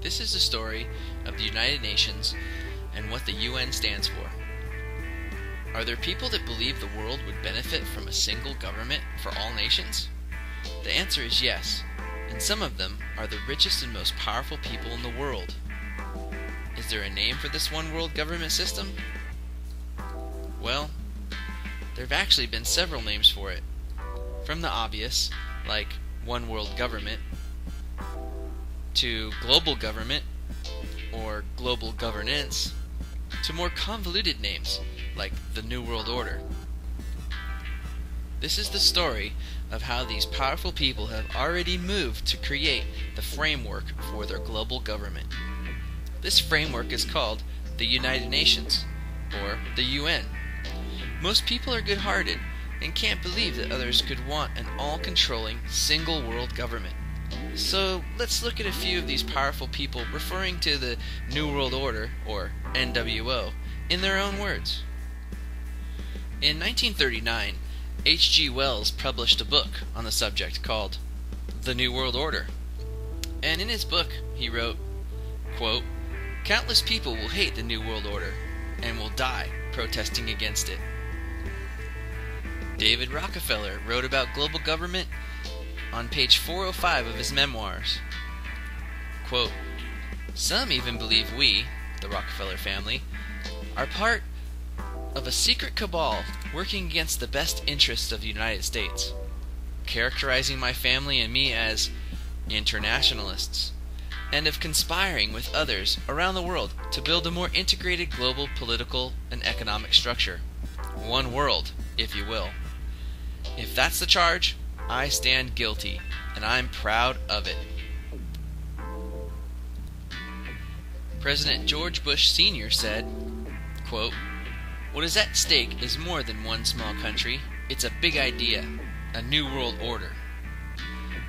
This is the story of the United Nations and what the UN stands for. Are there people that believe the world would benefit from a single government for all nations? The answer is yes, and some of them are the richest and most powerful people in the world. Is there a name for this one world government system? Well, there have actually been several names for it. From the obvious, like one world government, to global government, or global governance, to more convoluted names, like the New World Order. This is the story of how these powerful people have already moved to create the framework for their global government. This framework is called the United Nations, or the UN. Most people are good-hearted and can't believe that others could want an all-controlling, single world government. So let's look at a few of these powerful people referring to the New World Order, or NWO, in their own words. In 1939, H.G. Wells published a book on the subject called The New World Order. And in his book, he wrote, quote, "Countless people will hate the New World Order and will die protesting against it." David Rockefeller wrote about global government on page 405 of his memoirs. Quote, "Some even believe we, the Rockefeller family, are part of a secret cabal working against the best interests of the United States, characterizing my family and me as internationalists, and of conspiring with others around the world to build a more integrated global political and economic structure. One world, if you will. If that's the charge, I stand guilty, and I'm proud of it." President George Bush Sr. said, quote, "What is at stake is more than one small country. It's a big idea, a new world order,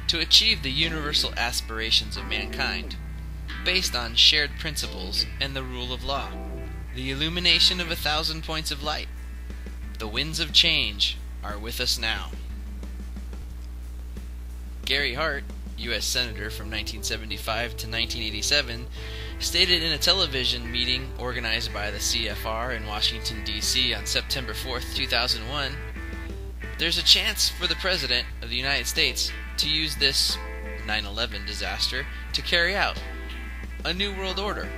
to achieve the universal aspirations of mankind, based on shared principles and the rule of law, the illumination of 1,000 points of light. The winds of change are with us now." Gary Hart, U.S. Senator from 1975 to 1987, stated in a television meeting organized by the CFR in Washington, D.C. on September 4th, 2001, "There's a chance for the President of the United States to use this 9/11 disaster to carry out a new world order."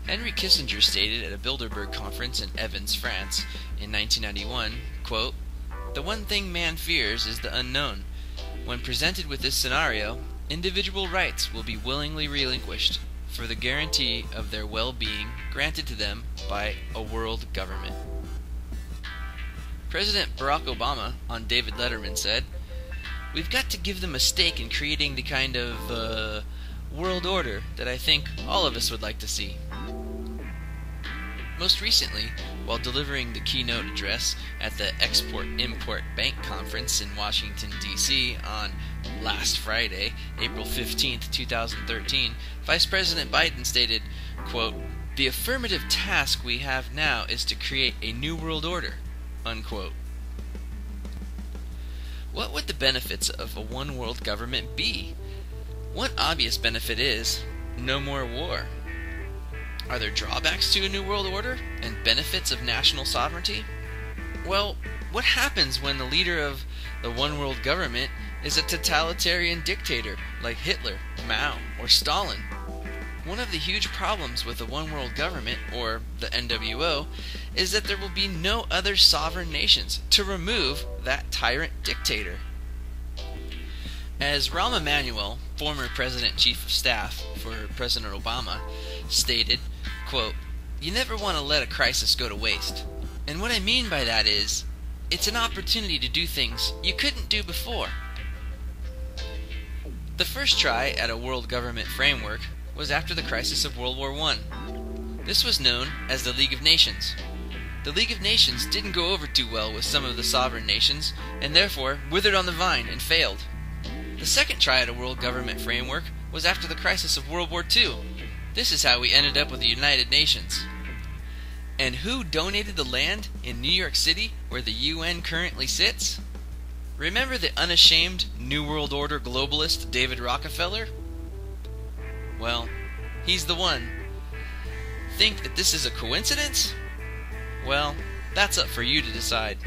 Henry Kissinger stated at a Bilderberg conference in Evans, France, in 1991, quote, "The one thing man fears is the unknown. When presented with this scenario, individual rights will be willingly relinquished for the guarantee of their well-being granted to them by a world government." President Barack Obama on David Letterman said, "We've got to give them a stake in creating the kind of world order that I think all of us would like to see." Most recently, while delivering the keynote address at the Export-Import Bank Conference in Washington, D.C. on last Friday, April 15th, 2013, Vice President Biden stated, quote, "The affirmative task we have now is to create a new world order," unquote. What would the benefits of a one world government be? One obvious benefit is no more war. Are there drawbacks to a new world order and benefits of national sovereignty? Well, what happens when the leader of the one world government is a totalitarian dictator like Hitler, Mao, or Stalin? One of the huge problems with the one world government, or the NWO, is that there will be no other sovereign nations to remove that tyrant dictator. As Rahm Emanuel, former President Chief of Staff for President Obama, stated, quote, "You never want to let a crisis go to waste. And what I mean by that is, it's an opportunity to do things you couldn't do before." The first try at a world government framework was after the crisis of World War I. This was known as the League of Nations. The League of Nations didn't go over too well with some of the sovereign nations, and therefore withered on the vine and failed. The second try at a world government framework was after the crisis of World War II. This is how we ended up with the United Nations. And who donated the land in New York City where the UN currently sits? Remember the unashamed New World Order globalist David Rockefeller? Well, he's the one. Think that this is a coincidence? Well, that's up for you to decide.